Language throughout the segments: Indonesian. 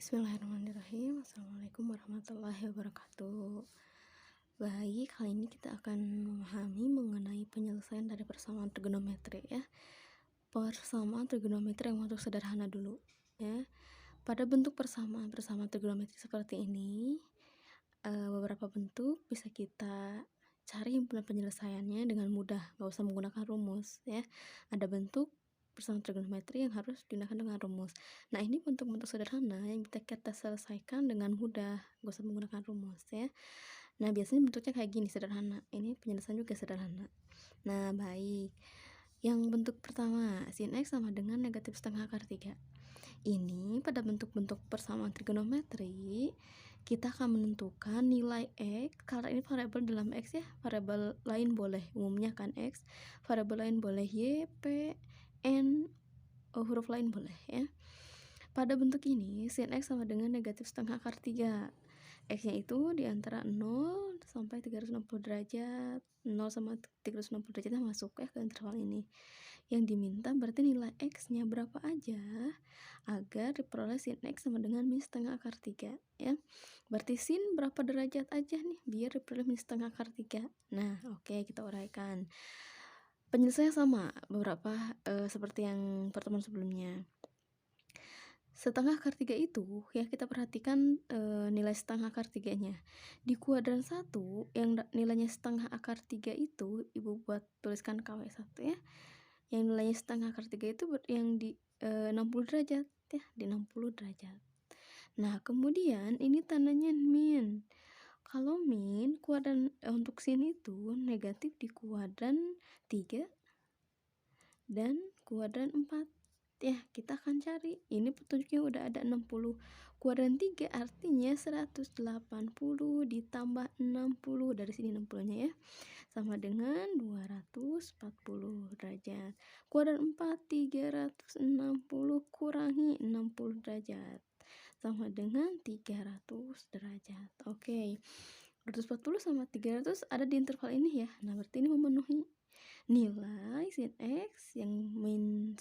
Bismillahirrahmanirrahim. Assalamualaikum warahmatullahi wabarakatuh. Baik, kali ini kita akan memahami mengenai penyelesaian dari persamaan trigonometri ya. Persamaan trigonometri yang bentuk sederhana dulu ya. Pada bentuk persamaan trigonometri seperti ini, beberapa bentuk bisa kita cari penyelesaiannya dengan mudah, nggak usah menggunakan rumus ya. Ada bentuk persamaan trigonometri yang harus digunakan dengan rumus. Nah, ini bentuk-bentuk sederhana yang bisa kita selesaikan dengan mudah, nggak usah menggunakan rumus ya. Nah, biasanya bentuknya kayak gini, sederhana. Ini penyelesaian juga sederhana. Nah, baik. Yang bentuk pertama, sin X sama dengan negatif setengah akar 3. Ini pada bentuk-bentuk persamaan trigonometri, kita akan menentukan nilai X, karena ini variabel dalam X ya, variabel lain boleh, umumnya kan X, variabel lain boleh Y, P, N, huruf lain boleh ya. Pada bentuk ini, sin X sama dengan negatif setengah akar 3. X-nya itu di antara 0 sampai 360 derajat. 0 sama 360 derajatnya masuk ya ke interval ini. Yang diminta berarti nilai X-nya berapa aja agar diperoleh sin X sama dengan min setengah akar 3 ya. Berarti sin berapa derajat aja nih biar diperoleh min setengah akar 3. Nah, oke, kita uraikan. Penyelesaiannya sama beberapa seperti yang pertemuan sebelumnya. Setengah akar 3 itu ya kita perhatikan nilai setengah akar 3-nya. Di kuadran 1 yang nilainya setengah akar 3 itu Ibu buat tuliskan KW1 ya. Yang nilainya setengah akar 3 itu yang di 60 derajat ya, di 60 derajat. Nah, kemudian ini tandanya min. Kalau min kuadran untuk sin itu negatif di kuadran 3 dan kuadran 4. Ya, kita akan cari. Ini petunjuknya udah ada 60. Kuadran 3 artinya 180 ditambah 60. Dari sini 60-nya ya. Sama dengan 240 derajat. Kuadran 4 360 kurangi 60 derajat. Sama dengan 300 derajat. Oke. 240 sama 300 ada di interval ini ya. Nah, berarti ini memenuhi nilai sin X yang min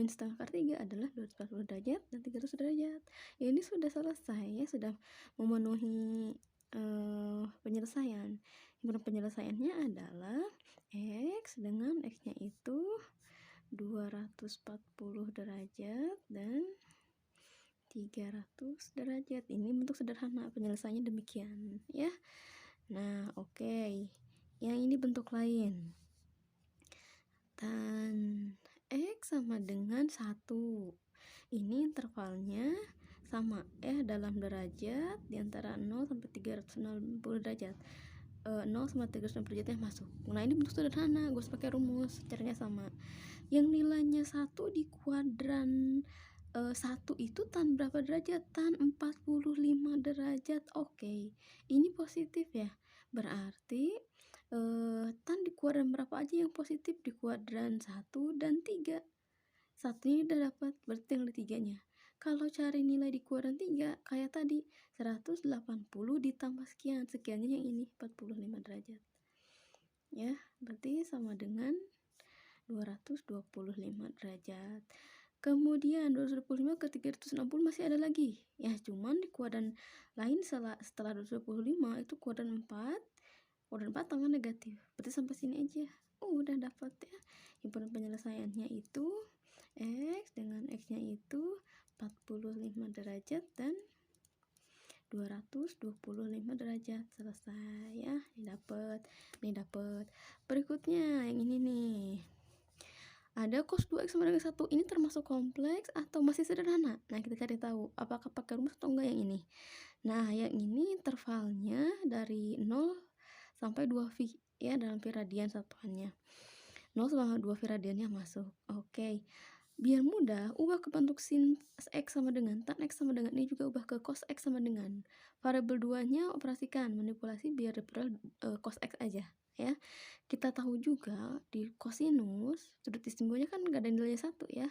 setengah akar 3 adalah 240 derajat dan 300 derajat. Ya, ini sudah selesai ya, sudah memenuhi penyelesaian. Penyelesaiannya adalah X dengan X-nya itu 240 derajat dan 300 derajat. Ini bentuk sederhana, penyelesaiannya demikian ya. Nah, oke. Yang ini bentuk lain. Tan X sama dengan 1. Ini intervalnya sama ya, dalam derajat di antara 0 sampai 360 derajat. 0 sama 360 derajatnya masuk. Nah, ini bentuk sederhana, gue pakai rumus, caranya sama. Yang nilainya 1 di kuadran 1 itu tan berapa derajat? Tan 45 derajat. Oke. Ini positif ya. Berarti tan di kuadran berapa aja yang positif? Di kuadran 1 dan 3. 1 ini udah dapat, berarti tinggal 3-nya. Kalau cari nilai di kuadran 3 kayak tadi 180 ditambah sekian, sekiannya yang ini 45 derajat. Ya, berarti sama dengan 225 derajat. Kemudian 225 ke 360 masih ada lagi. Ya, cuman di kuadran lain setelah 225 itu kuadran 4. Kuadran 4 tanggal negatif. Berarti sampai sini aja. Udah dapat ya. Himpunan penyelesaiannya itu X dengan X-nya itu 45 derajat dan 225 derajat. Selesai ya. Ini dapat. Berikutnya yang ini nih. Ada cos 2x sama dengan 1. Ini termasuk kompleks atau masih sederhana? Nah, kita cari tahu apakah pakai rumus atau enggak yang ini. Nah, yang ini intervalnya dari 0 sampai 2 V ya, dalam V radian satuannya. 0 sama 2 V radiannya masuk. Oke. Biar mudah, ubah ke bentuk sin X sama dengan tan X sama dengan ini, juga ubah ke cos X sama dengan. Variabel 2-nya operasikan, manipulasi biar diperoleh cos X aja ya. Kita tahu juga di kosinus sudut istimewanya kan gak ada nilainya 1 ya.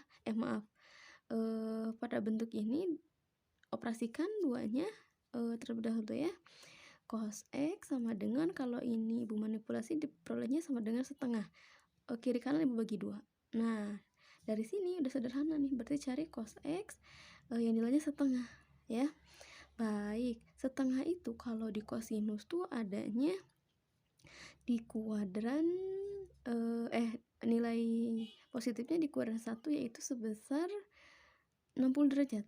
Pada bentuk ini operasikan 2-nya terlebih dahulu ya. Cos X sama dengan, kalau ini Ibu manipulasi diperolehnya sama dengan setengah. Kiri kanan Ibu bagi 2. Nah, dari sini udah sederhana nih, berarti cari cos X yang nilainya setengah ya. Baik, setengah itu kalau di kosinus tuh adanya di kuadran nilai positifnya di kuadran 1 yaitu sebesar 60 derajat.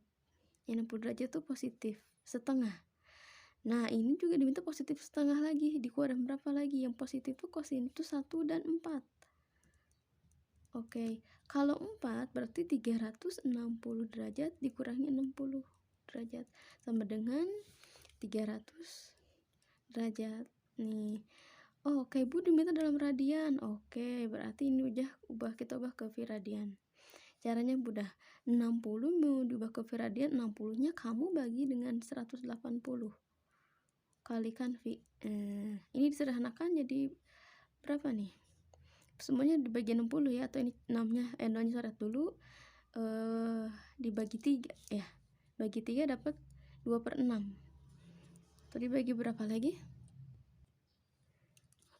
Ya, 60 derajat tuh positif setengah. Nah, ini juga diminta positif setengah lagi. Di kuadran berapa lagi? Yang positif tuh kosinus 1 dan 4. Oke, kalau 4 berarti 360 derajat dikurangi 60 derajat sama dengan 300 derajat. Nih. Oh, oke, Bu diminta dalam radian. Oke, berarti ini kita ubah ke radian. Caranya mudah. 60 mau diubah ke radian, 60-nya kamu bagi dengan 180. Kalikan V. Ini disederhanakan jadi berapa nih? Semuanya dibagi 60 ya, atau ini 6-nya 0-nya coret dulu. Dibagi 3 ya. Bagi 3 dapat 2/6. Tadi bagi berapa lagi?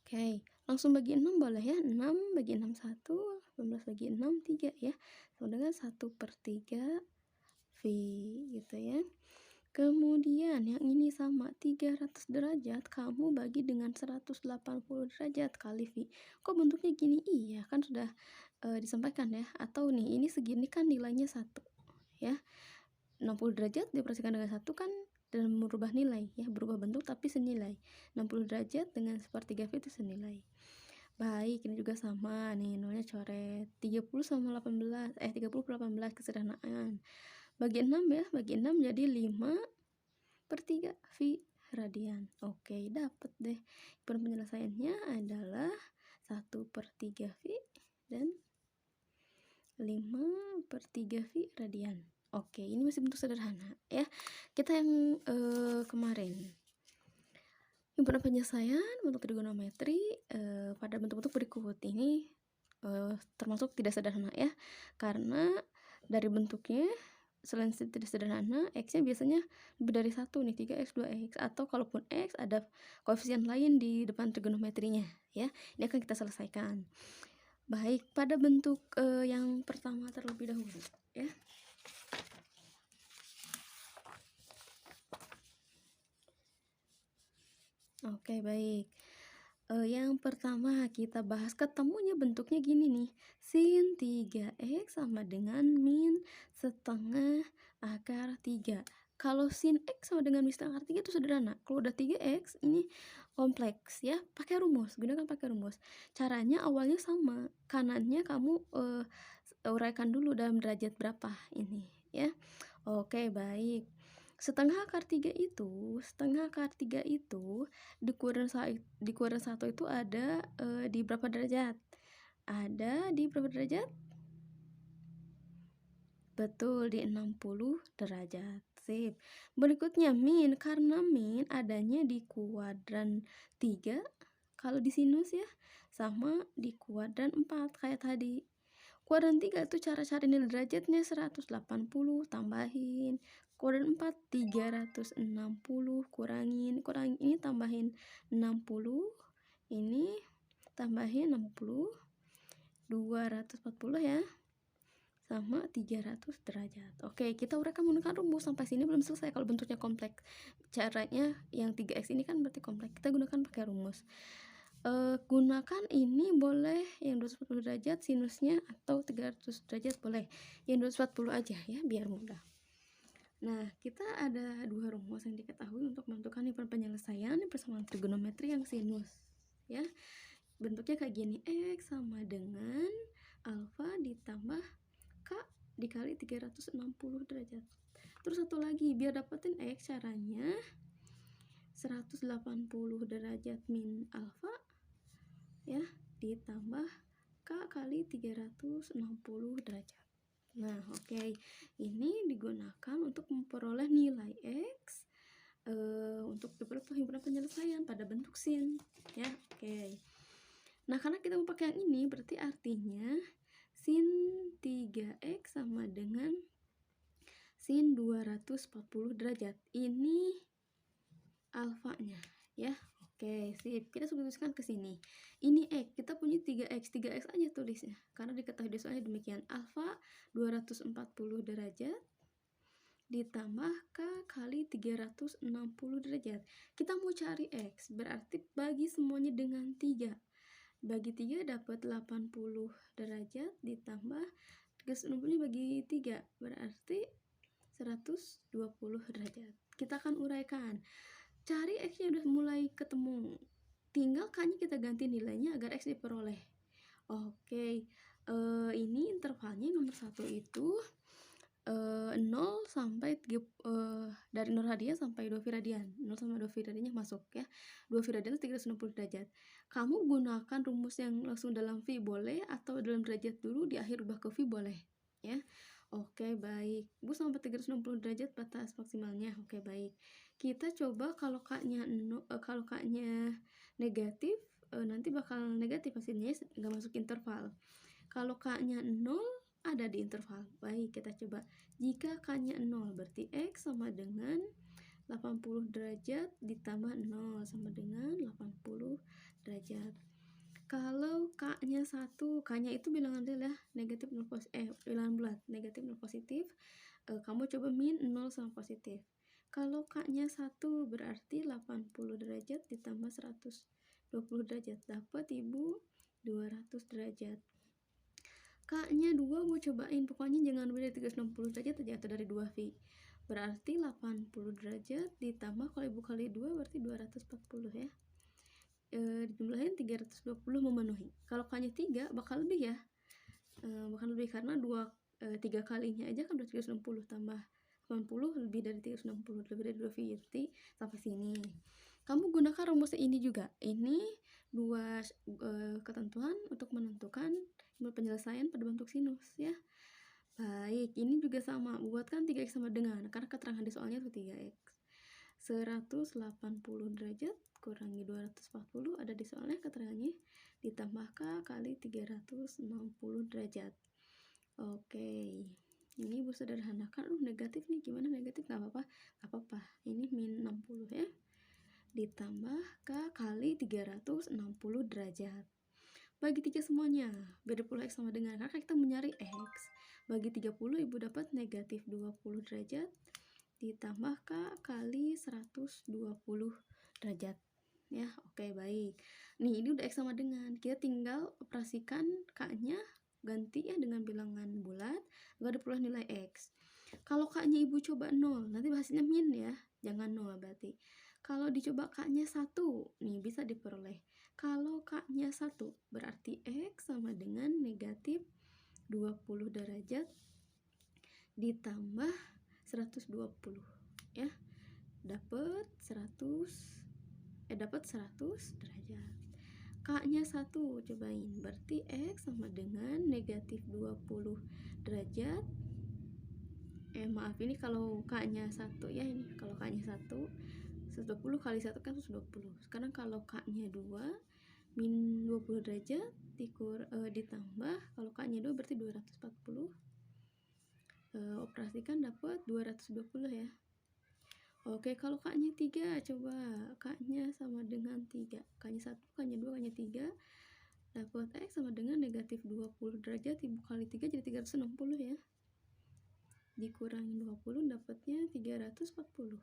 Oke, langsung bagi 6 boleh ya. 6 bagi 6 1, 18 bagi 6 3 ya. Sama dengan 1/3 V gitu ya. Kemudian yang ini sama 300 derajat kamu bagi dengan 180 derajat kali V. Kok bentuknya gini? Iya, kan sudah disampaikan ya. Atau nih, ini segini kan nilainya 1 ya. 60 derajat dioperasikan dengan 1 kan dan merubah nilai ya, berubah bentuk tapi senilai. 60 derajat dengan 1/3 V itu senilai. Baik, ini juga sama nih, nolnya coret. 30 sama 18, 30 per 18 kesederhanaan. Bagi 6 ya, bagi 6 jadi 5/3 V radian. Oke, dapat deh. Penyelesaiannya adalah 1/3 V dan 5/3 V radian. Oke, ini masih bentuk sederhana ya. Kita yang kemarin. Himpunan penyelesaian bentuk trigonometri pada bentuk-bentuk berikut ini termasuk tidak sederhana ya. Karena dari bentuknya selain tidak sederhana, X-nya biasanya lebih dari 1 nih, 3X, 2X, atau kalaupun X ada koefisien lain di depan trigonometrinya ya. Ini akan kita selesaikan. Baik, pada bentuk yang pertama terlebih dahulu ya. Oke, baik. Yang pertama kita bahas ketemunya bentuknya gini nih. Sin 3X sama dengan min setengah akar 3. Kalau sin X sama dengan min setengah akar 3 itu sederhana. Kalau udah 3X ini kompleks ya. Pakai rumus, gunakan pakai rumus. Caranya awalnya sama. Kanannya kamu uraikan dulu dalam derajat berapa ini ya. Oke, baik. Setengah akar 3 itu di kuadran 1 itu ada di berapa derajat? Ada di berapa derajat? Betul, di 60 derajat. Sip. Berikutnya min, karena min adanya di kuadran 3 kalau di sinus ya, sama di kuadran 4 kayak tadi. Kuadran 3 itu cara cari nilai derajatnya 180 tambahin. Kuadran 4 360 kurangin ini tambahin 60, ini tambahin 60, 240 ya, sama 300 derajat. Oke, kita uraikan menggunakan rumus. Sampai sini belum selesai kalau bentuknya kompleks. Caranya yang 3X ini kan berarti kompleks. Kita gunakan pakai rumus. Gunakan ini boleh yang 240 derajat sinusnya, atau 300 derajat boleh yang 240 aja ya, biar mudah. Nah, kita ada dua rumus yang diketahui untuk menentukan himpunan penyelesaian persamaan trigonometri yang sinus ya. Bentuknya kayak gini, X sama dengan alfa ditambah K dikali 360 derajat. Terus satu lagi, biar dapetin X caranya 180 derajat min alfa ya ditambah K kali 360 derajat. Nah, oke. Ini digunakan untuk memperoleh nilai X untuk himpunan penyelesaian pada bentuk sin ya. Oke. Nah, karena kita mau pakai yang ini, berarti artinya sin 3X sama dengan sin 240 derajat. Ini alfanya ya. Oke, sip. Kita substitusikan ke sini. Ini X, kita punya 3X aja tulisnya. Karena diketahui soalnya demikian. Alfa 240 derajat ditambah K kali 360 derajat. Kita mau cari X, berarti bagi semuanya dengan 3. Bagi 3 dapat 80 derajat ditambah 360 bagi 3, berarti 120 derajat. Kita akan uraikan. Cari X-nya udah mulai ketemu. Tinggal K-nya kita ganti nilainya agar X diperoleh. Oke, ini intervalnya nomor 1 itu 0 sampai 3, dari 0 radian sampai 2 radian. 0 sama 2 radiannya masuk ya. 2 radian itu 360 derajat. Kamu gunakan rumus yang langsung dalam V boleh, atau dalam derajat dulu di akhir ubah ke V boleh ya. Oke, baik. Bu sampai 360 derajat batas maksimalnya. Oke, baik. Kita coba kalau K-nya negatif, nanti bakal negatif hasilnya, nggak masuk interval. Kalau K-nya 0 ada di interval. Baik, kita coba. Jika K-nya 0 berarti X sama dengan 80 derajat ditambah 0 sama dengan 80 derajat. Kalau K-nya 1, K-nya itu bilangan real ya, negatif 0 bilangan bulat, negatif 0 positif. Kamu coba min 0 sama positif. Kalau K-nya 1 berarti 80 derajat ditambah 120 derajat, dapat Ibu 200 derajat. K-nya 2 mau cobain, pokoknya jangan lebih dari 360 derajat aja, atau dari 2V. Berarti 80 derajat ditambah, kalau Ibu kali 2 berarti 240 ya. Dijumlahin 320 memenuhi. Kalau K-nya 3 bakal lebih ya. Bakal lebih karena 3 kalinya aja kan 360 tambah 80 lebih dari 360, lebih dari 2V, jadi sampai sini. Kamu gunakan rumus ini juga. Ini dua ketentuan untuk menentukan penyelesaian pada bentuk sinus ya. Baik, ini juga sama. Buatkan 3x sama dengan, karena keterangan di soalnya itu 3x. 180 derajat kurangi 240 ada di soalnya keterangannya, ditambah K kali 360 derajat. Oke, ini Ibu sederhanakan. Negatif nih, gimana negatif? Gak apa-apa, ini min 60 ya, ditambah K kali 360 derajat. Bagi 3 semuanya, biar 10x sama dengan, karena kita mencari X. Bagi 30 Ibu dapat negatif 20 derajat ditambah K kali 120 derajat ya. Oke, baik. Nih, ini udah X sama dengan, kita tinggal operasikan K-nya, ganti ya dengan bilangan bulat agar diperoleh nilai X. Kalau K-nya Ibu coba 0, nanti hasilnya min ya, jangan 0 berarti. Kalau dicoba K-nya 1, nih bisa diperoleh. Kalau K-nya 1 berarti X sama dengan negatif 20 derajat ditambah 120 ya, dapat 100 derajat. K-nya 1 cobain, berarti X sama dengan negatif 20 derajat. Maaf, ini kalau K-nya 1 ya, ini kalau K-nya 120 kali 1 kan 120. Sekarang kalau K-nya 2 min 20 derajat ditambah, kalau K-nya 2 berarti 240. Operasikan dapat 220 ya. Oke, kalau K-nya 3, coba K-nya sama dengan 3. K-nya 1, K-nya 2, K-nya 3. Dapat X sama dengan negatif 20 derajat, Ibu kali 3 jadi 360 ya. Dikurangi 20 dapatnya 340.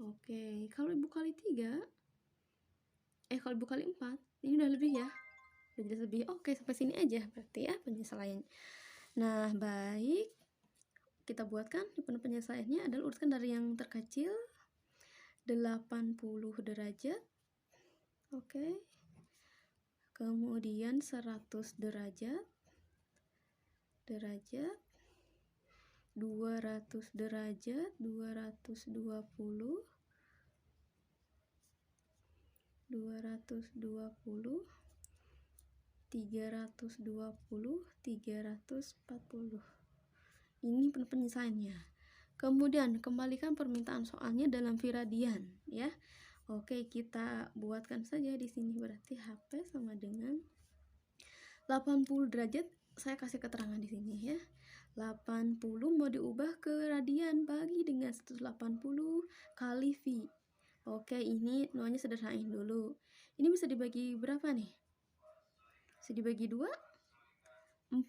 Oke, kalau Ibu kali 3, kalau Ibu kali 4, ini udah lebih ya. Udah jelas lebih. Oke, sampai sini aja berarti ya penyesuaian. Nah, baik. Kita buatkan penyelesaiannya adalah urutkan dari yang terkecil 80 derajat. Oke. Kemudian 100 derajat. 200 derajat, 220, 320, 340. Ini penyelesaiannya. Kemudian kembalikan permintaan soalnya dalam viradian ya. Oke, kita buatkan saja di sini, berarti HP sama dengan 80 derajat. Saya kasih keterangan di sini ya. 80 mau diubah ke radian, bagi dengan 180 kali V. Oke, ini nolnya sederhanain dulu. Ini bisa dibagi berapa nih? Bisa dibagi 2, 4,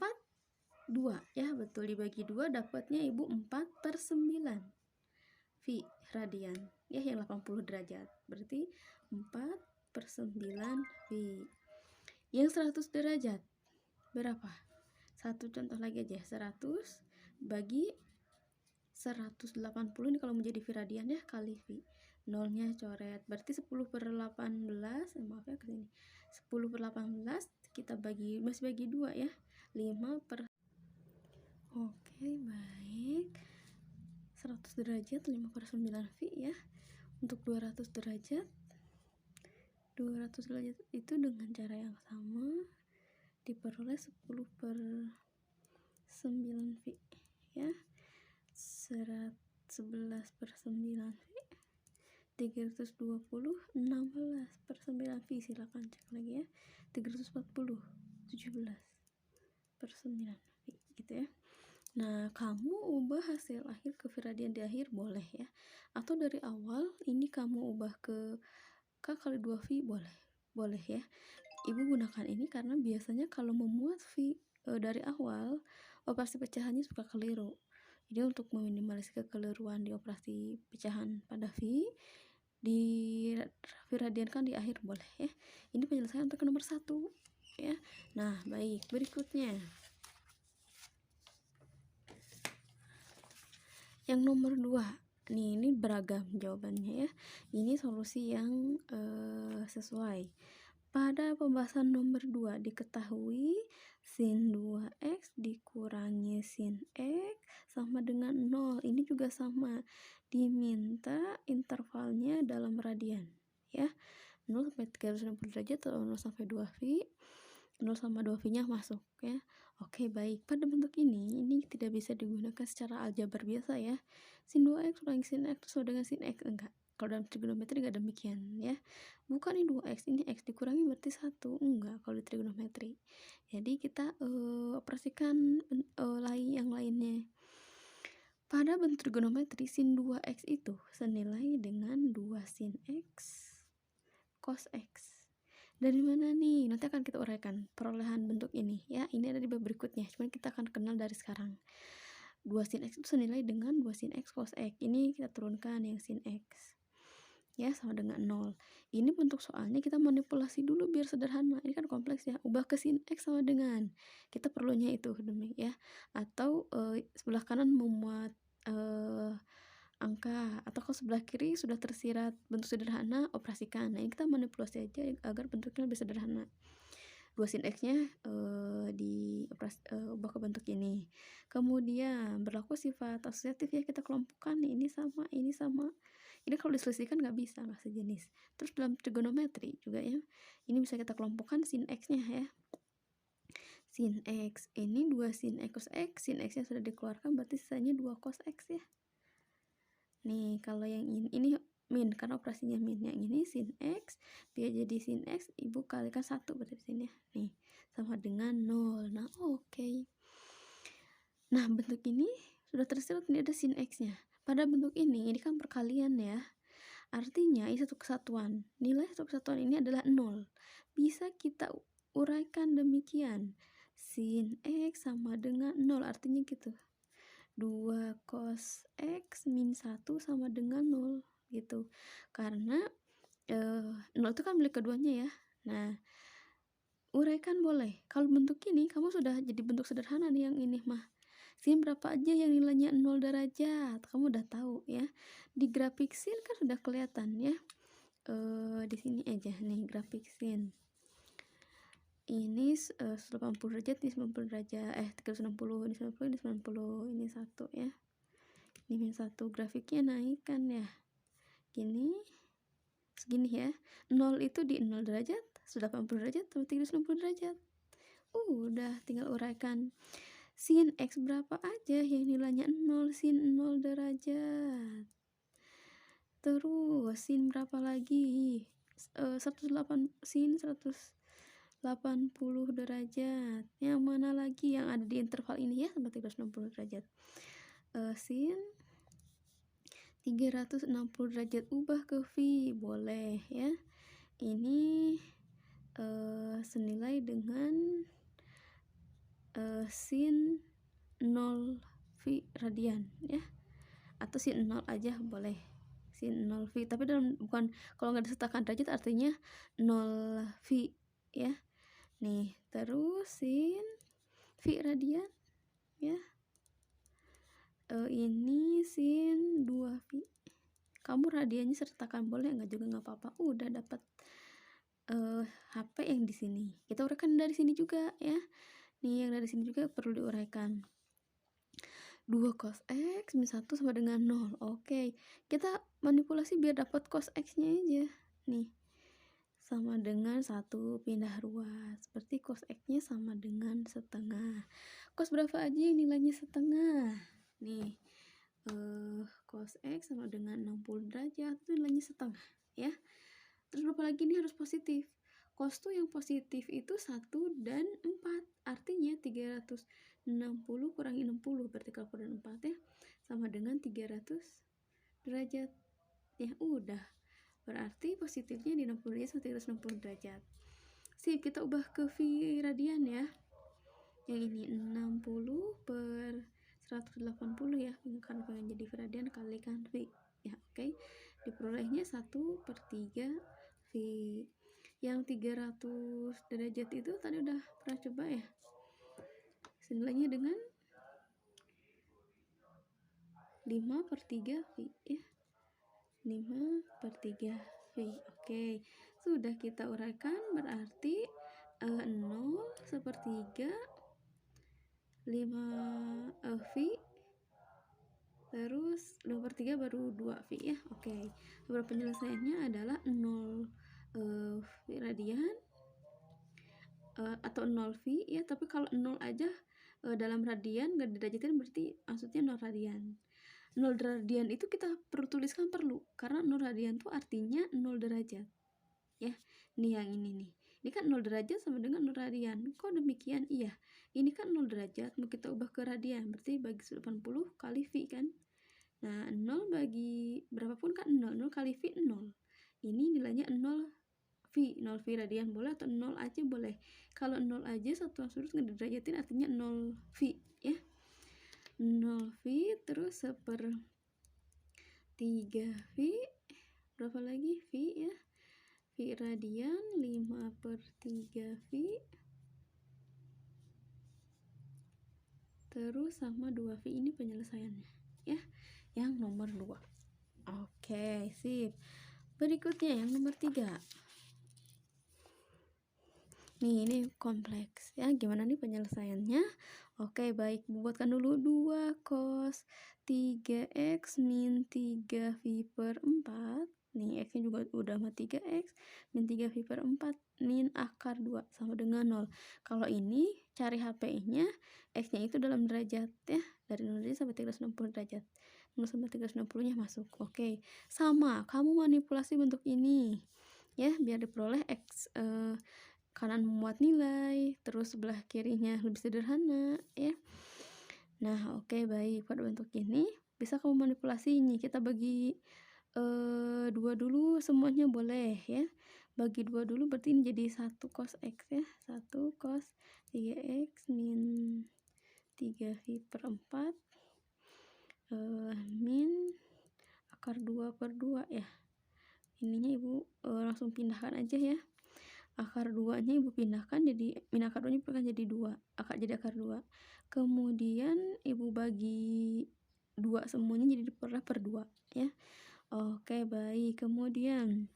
2 ya, betul, dibagi 2 dapatnya Ibu 4/9 V radian ya, yang 80 derajat. Berarti 4/9 V. Yang 100 derajat berapa? Satu contoh lagi aja, 100 bagi 180 ini kalau menjadi V radian ya, kali V. Nolnya coret, berarti 10/18, maaf ya ke sini. 10/18 kita masih bagi 2 ya. 5 per Oke, baik. 100 derajat 5/9 V ya. Untuk 200 derajat itu dengan cara yang sama diperoleh 10/9 V ya. 11/9 V, 320, 16/9 V, silakan cek lagi ya. 340, 17/9 V gitu ya. Nah, kamu ubah hasil akhir ke radian di akhir boleh ya, atau dari awal ini kamu ubah ke K kali 2V boleh ya. Ibu gunakan ini karena biasanya kalau memuat V dari awal, operasi pecahannya suka keliru. Jadi untuk meminimalisir kekeliruan di operasi pecahan pada V, diradiankan di akhir boleh ya. Ini penyelesaian untuk nomor 1 ya. Nah, baik, berikutnya yang nomor 2 nih, ini beragam jawabannya ya. Ini solusi yang sesuai. Pada pembahasan nomor 2 diketahui sin 2x dikurangi sin x sama dengan 0. Ini juga sama, diminta intervalnya dalam radian ya. 0 sampai 360 derajat atau 0 sampai 2V. 0 sama 2V nya masuk ya. Oke, baik. Pada bentuk ini tidak bisa digunakan secara aljabar biasa ya. Sin 2x kurangi sin x sama dengan sin x, enggak. Kalau dalam trigonometri enggak demikian ya. Bukan ini 2x, ini x dikurangi berarti 1. Enggak kalau di trigonometri. Jadi kita operasikan yang lainnya. Pada bentuk trigonometri sin 2x itu senilai dengan 2 sin x cos x. Dari mana nih? Nanti akan kita uraikan perolehan bentuk ini ya. Ini ada di bab berikutnya, cuman kita akan kenal dari sekarang. 2 sin x itu senilai dengan 2 sin x cos x. Ini kita turunkan yang sin x ya, sama dengan 0. Ini bentuk soalnya kita manipulasi dulu biar sederhana. Ini kan kompleks ya. Ubah ke sin x sama dengan, kita perlunya itu demi ya. Atau sebelah kanan memuat angka, atau kalau sebelah kiri sudah tersirat bentuk sederhana, operasikan. Nah, ini kita manipulasi aja agar bentuknya lebih sederhana. 2 sin x nya ubah ke bentuk ini. Kemudian berlaku sifat asosiatif ya, kita kelompokkan ini sama, ini sama. Ini kalau diselisihkan nggak bisa, nggak sejenis. Terus dalam trigonometri juga ya, ini bisa kita kelompokkan sin x nya ya. Sin x ini 2 sin x cos x, sin x nya sudah dikeluarkan berarti sisanya 2 cos x ya. Nih, kalau yang ini min karena operasinya min. Yang ini sin x, biar jadi sin x ibu kalikan 1 berarti di sini ya. Nih, sama dengan 0. Nah, oke. Nah, bentuk ini sudah tersirat, ini ada sin x-nya. Pada bentuk ini kan perkalian ya. Artinya ini satu kesatuan. Nilai satu kesatuan ini adalah 0. Bisa kita uraikan demikian. Sin x sama dengan 0, artinya gitu. 2 cos x min 1 sama dengan 0 gitu. Karena 0 itu kan milik keduanya ya. Nah, uraikan boleh. Kalau bentuk ini kamu sudah jadi bentuk sederhana nih yang ini mah. Sin berapa aja yang nilainya 0 derajat. Kamu udah tahu ya. Di grafik sin kan sudah kelihatan ya. Di sini aja nih grafik sin. Ini 180 derajat, ini 90 derajat, 360, ini 90, ini 90, ini 1 ya. Ini min 1, grafiknya naik kan ya. Gini, segini ya. 0 itu di 0 derajat, 180 derajat, sama 360 derajat. Udah tinggal uraikan. Sin x berapa aja yang nilainya 0, sin 0 derajat. Terus sin berapa lagi? 180 derajat. Yang mana lagi yang ada di interval ini ya, sampai 360 derajat. Sin 360 derajat ubah ke V boleh ya. Ini senilai dengan sin 0 V radian ya, atau sin 0 aja boleh, sin 0 V, tapi bukan, kalau nggak disertakan derajat artinya 0 V ya. Nih terus sin V radian ya, ini sin 2 V. Kamu radiannya sertakan boleh, nggak juga nggak apa-apa. Udah dapat HP yang di sini. Kita uraikan dari sini juga ya. Nih yang dari sini juga perlu diuraikan. 2 cos X min 1 sama dengan 0. Oke, kita manipulasi biar dapat cos X-nya aja. Nih, sama dengan 1 pindah ruas. Berarti cos X-nya sama dengan setengah. Cos berapa aja yang nilainya setengah? Nih, cos X sama dengan 60 derajat. Itu nilainya setengah ya. Terus berapa lagi, ini harus positif. Cos tuh yang positif itu 1 dan 4. Artinya 360 kurangi 60, berarti kalau kurangi 4 ya, sama dengan 300 derajat. Ya udah. Berarti positifnya di 60 derajat sama 360 derajat. Sip, kita ubah ke V radian ya. Yang ini 60 per 180 ya, karena pengen jadi V radian kalikan V. Ya, oke. Diperolehnya 1/3 V. Yang 300 derajat itu tadi udah pernah coba ya. Senilainya dengan 5/3 V ya. 5/3 V. Oke. Sudah kita uraikan, berarti 0 1/3 5 V, terus 2/3 baru 2 V ya. Oke. Penyelesaiannya adalah 0 V radian atau 0 V ya, tapi kalau 0 aja dalam radian nggak diderajatin berarti maksudnya 0 radian. 0 radian itu kita perlu tuliskan, karena 0 radian itu artinya 0 derajat ya. Nih yang ini nih, ini kan 0 derajat sama dengan 0 radian. Kok demikian? Iya, ini kan 0 derajat mau kita ubah ke radian, berarti bagi 180 kali V kan. Nah 0 bagi berapapun kan 0, 0 kali V 0. Ini nilainya 0 V, 0 V radian boleh atau 0 aja boleh. Kalau 0 aja satuan sudut nggak diderajatin artinya 0 V ya. 0 V terus 1/3 V, berapa lagi V ya, V radian 5/3 V terus sama 2 V. Ini penyelesaiannya ya, yang nomor 2. Oke, sip. Berikutnya yang nomor 3. Nih, ini kompleks ya. Gimana nih penyelesaiannya? Oke, baik. Buatkan dulu 2 cos 3x min 3V/4. Nih, x-nya juga udah sama 3x min 3V/4 min akar 2 sama dengan 0. Kalau ini cari HP-nya, x-nya itu dalam derajat ya. Dari 0 derajat sampai 360 derajat. 0 sampai 360-nya masuk. Oke. Sama, kamu manipulasi bentuk ini ya, biar diperoleh x kanan memuat nilai, terus sebelah kirinya lebih sederhana ya. Nah, oke, baik. Pada bentuk ini bisa kamu manipulasi ini. Kita bagi 2 dulu, semuanya boleh ya. Bagi 2 dulu, berarti ini jadi 1 cos X ya. 1 cos 3x min 3V/4 min akar 2/2 ya. Ininya Ibu langsung pindahkan aja ya. Akar 2-nya Ibu pindahkan jadi min akar 2-nya pindahkan jadi 2, jadi akar 2. Kemudian Ibu bagi 2 semuanya jadi per 2 ya. Oke, baik. Kemudian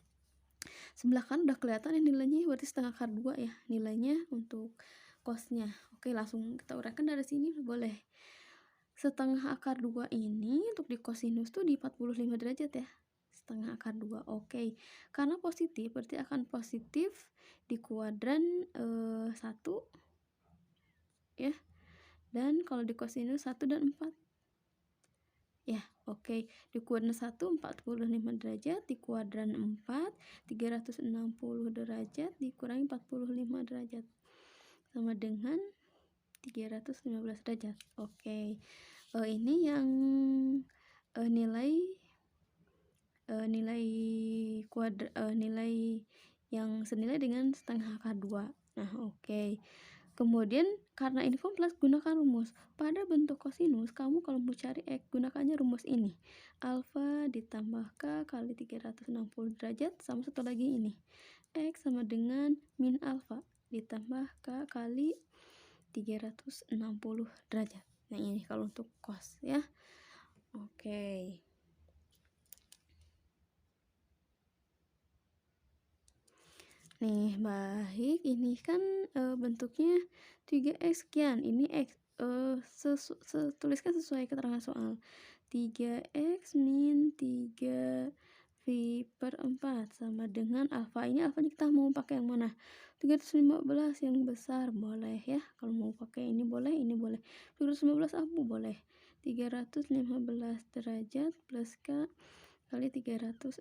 sebelah kanan udah kelihatan ya nilainya, berarti setengah akar 2 ya nilainya untuk cosnya. Oke, langsung kita uraikan dari sini boleh. Setengah akar 2 ini untuk di kosinus tuh di 45 derajat ya. Setengah akar 2. Oke. Karena positif berarti akan positif di kuadran 1 ya. Dan kalau di kosinus 1 dan 4 ya. Oke. Di kuadran 1 45 derajat, di kuadran 4 360 derajat dikurangi 45 derajat sama dengan 315 derajat. Oke. Ini yang nilai yang senilai dengan setengah akar 2. Nah, oke. Kemudian karena ini kompleks, gunakan rumus. Pada bentuk kosinus, kamu kalau mau cari X, gunakannya rumus ini. Alfa ditambah K kali 360 derajat, sama satu lagi ini. X sama dengan min alfa ditambah K kali 360 derajat. Nah ini kalau untuk cos ya. Oke. Nih, baik. Ini kan bentuknya 3x sekian. Ini x. Tuliskan sesuai keterangan soal. 3x min 3 V per 4 sama dengan alfa. Ini alfanya kita mau pakai yang mana? 315 yang besar boleh ya. Kalau mau pakai ini boleh, ini boleh. 315 apa boleh. 315 derajat plus K kali 360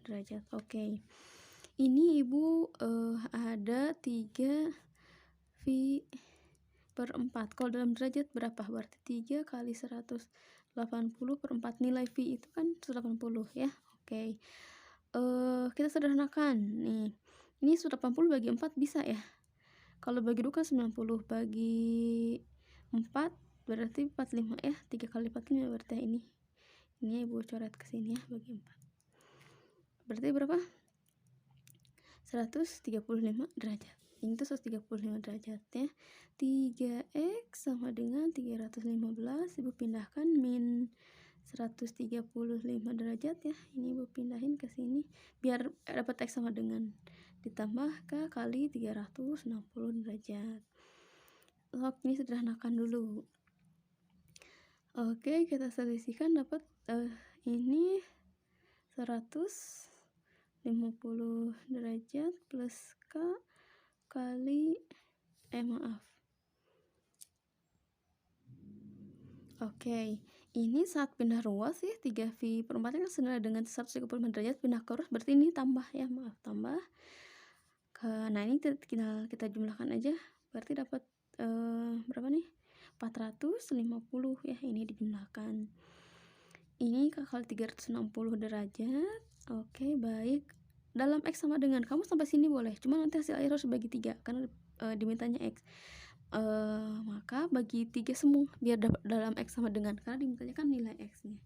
derajat. Oke. Ini ibu ada 3 V per 4. Kalau dalam derajat berapa? Berarti 3 kali 180 per 4. Nilai V itu kan 180 ya. Oke. Kita sederhanakan. Nih. Ini 180 bagi 4 bisa ya. Kalau bagi 2 kan 90. Bagi 4 berarti 45 ya. 3 kali 45 berarti ini. Ini ibu coret ke sini ya bagi 4. Berarti berapa? 135 derajat. Ini tuh 135 derajat ya. 3x sama dengan 315. Ibu pindahkan min 135 derajat ya. Ini ibu pindahin ke sini biar dapat x sama dengan ditambah K kali 360 derajat. Oke, ini sederhanakan dulu. Oke, kita selisihkan dapat ini 150 derajat plus K kali maaf. Oke, ini saat pindah ruas ya, 3V per 4 kan senilai dengan 135 derajat, pindah ke ruas berarti ini tambah ya, maaf, tambah nah ini kita jumlahkan aja, berarti dapat berapa nih? 450 ya, ini dijumlahkan. Ini kali 360 derajat. Oke, baik. Dalam X sama dengan, kamu sampai sini boleh, cuma nanti hasil akhir harus bagi 3 karena dimintanya X. Maka bagi 3 semua biar dapat dalam X sama dengan, karena dimintanya kan nilai X nya.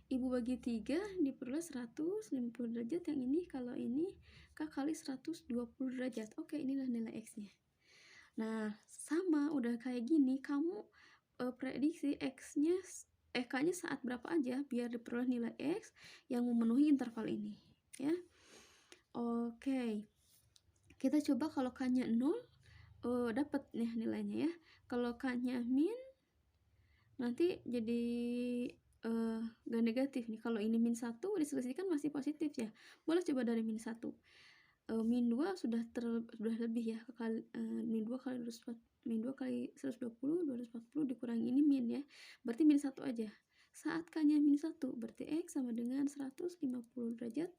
Ibu bagi 3 diperoleh 150 derajat. Yang ini kalau ini K kali 120 derajat. Oke, inilah nilai X nya. Nah, sama udah kayak gini, kamu prediksi X nya K nya saat berapa aja biar diperoleh nilai X yang memenuhi interval ini ya. Oke, kita coba kalau K nya 0 dapat nih nilainya ya. Kalau K nya min nanti jadi gak negatif nih. Kalau ini min 1 diselisihkan masih positif ya. Boleh coba dari min 1. Min 2 sudah lebih ya. Min 2 kali 120 240 dikurangi ini min ya. Berarti min 1 aja. Saat K-nya min 1 berarti X sama dengan 150 derajat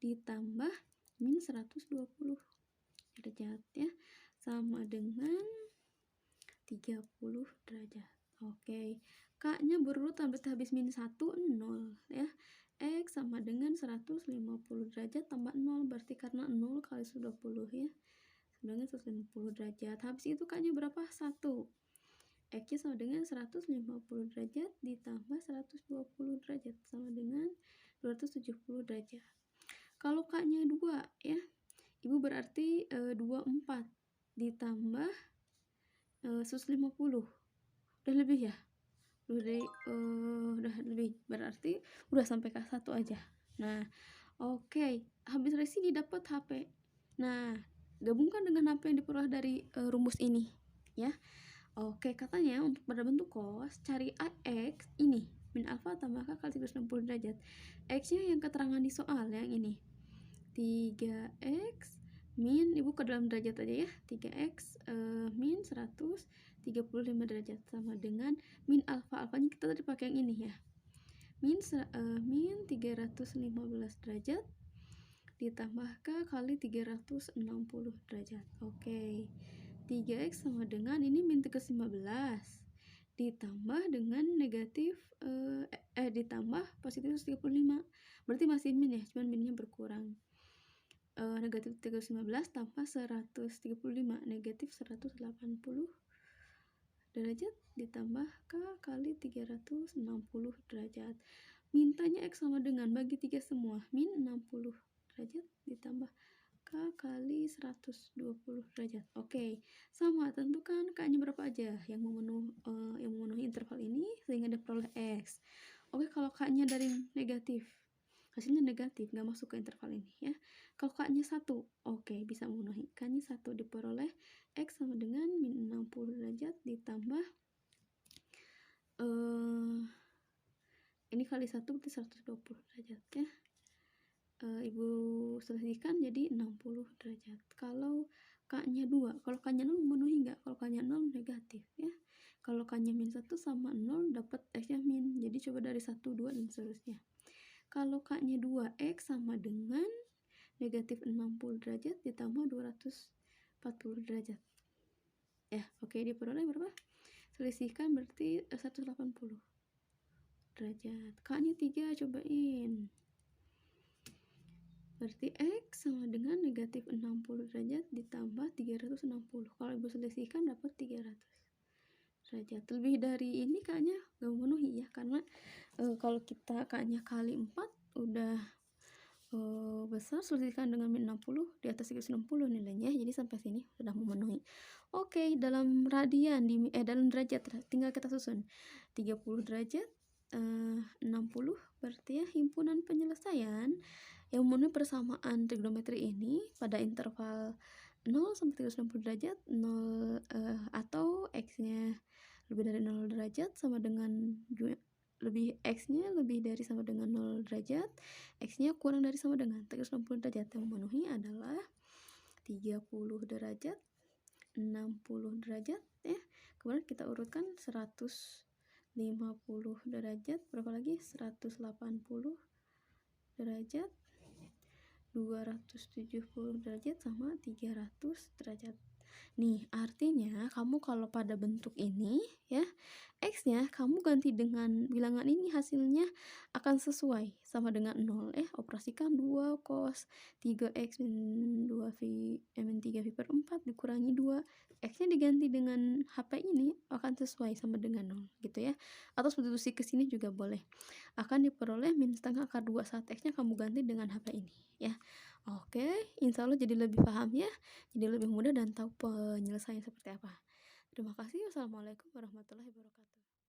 ditambah min 120 derajat ya. Sama dengan 30 derajat. Oke. K-nya berurutan berarti habis min 1 0 ya. X sama dengan 150 derajat tambah 0 berarti karena 0 kali 120 ya. Dengan 150 derajat. Habis itu K-nya berapa? 1. X-nya sama dengan 150 derajat ditambah 120 derajat sama dengan 270 derajat. Kalau K-nya 2 ya. Ibu berarti 24 ditambah 150. Udah lebih ya? Udah lebih, berarti udah sampai ke 1 aja. Nah, oke. Habis dari sini dapat HP. Nah, gabungkan dengan HP yang diperoleh dari rumus ini ya. Oke, katanya untuk pada bentuk cos cari X ini min alfa tambah K kali 360 derajat. X-nya yang keterangan di soal yang ini. 3x min, ibu ke dalam derajat aja ya. 3x min 135 derajat sama dengan min alfanya kita tadi pakai yang ini ya. Min 315 derajat ditambah K kali 360 derajat. Oke. 3x sama dengan ini min 315 ditambah dengan negatif ditambah positif 135. Berarti masih min ya, cuman minnya berkurang. negatif 315 tambah 135, negatif 180 derajat ditambah K kali 360 derajat. Mintanya X sama dengan bagi 3 semua, min 60 derajat ditambah K kali 120 derajat. Oke, sama, tentukan K-nya berapa aja yang memenuhi interval ini sehingga diperoleh X. Oke, kalau K-nya dari negatif, hasilnya negatif, nggak masuk ke interval ini ya. Kalau K-nya 1, oke, bisa memenuhi. K-nya 1 diperoleh X sama dengan min 60 derajat ditambah ini kali 1 berarti 120 derajat ya. Ibu selisihkan jadi 60 derajat. Kalau K-nya 2, kalau K-nya 0 memenuhi nggak? Kalau K-nya 0 negatif ya. Kalau K-nya min 1 sama 0 dapat X-nya min. Jadi coba dari 1, 2 dan seterusnya. Kalau K-nya 2, X sama dengan negatif 60 derajat ditambah 240 derajat. Ya, oke, diperoleh berapa? Selisihkan berarti 180 derajat. K-nya 3, cobain. Berarti X sama dengan negatif 60 derajat ditambah 360. Kalau ibu selisihkan dapat 300 derajat. Lebih dari ini K-nya gak memenuhi ya, karena kalau kita K-nya kali 4 udah besar, selisihkan dengan min 60 di atas 360 nilainya, jadi sampai sini sudah memenuhi. Oke, dalam radian dalam derajat tinggal kita susun 30 derajat 60 berarti ya himpunan penyelesaian yang memenuhi persamaan trigonometri ini pada interval 0 sampai 360 derajat 0 atau X-nya lebih dari 0 derajat sama dengan X-nya lebih dari sama dengan 0 derajat, X-nya kurang dari sama dengan 360 derajat. Yang memenuhi adalah 30 derajat, 60 derajat ya. Kemudian kita urutkan 150 derajat, berapa lagi? 180 derajat, 270 derajat sama 300 derajat. Nih, artinya kamu kalau pada bentuk ini ya, X-nya kamu ganti dengan bilangan ini, hasilnya akan sesuai sama dengan 0 operasikan 2 cos 3x min 3 pi per 4 dikurangi 2, X-nya diganti dengan HP ini akan sesuai sama dengan 0 gitu ya. Atau substitusi ke sini juga boleh. Akan diperoleh min setengah akar 2 saat X-nya kamu ganti dengan HP ini ya. Oke, insya Allah jadi lebih paham ya, jadi lebih mudah dan tahu penyelesaian seperti apa. Terima kasih. Wassalamualaikum warahmatullahi wabarakatuh.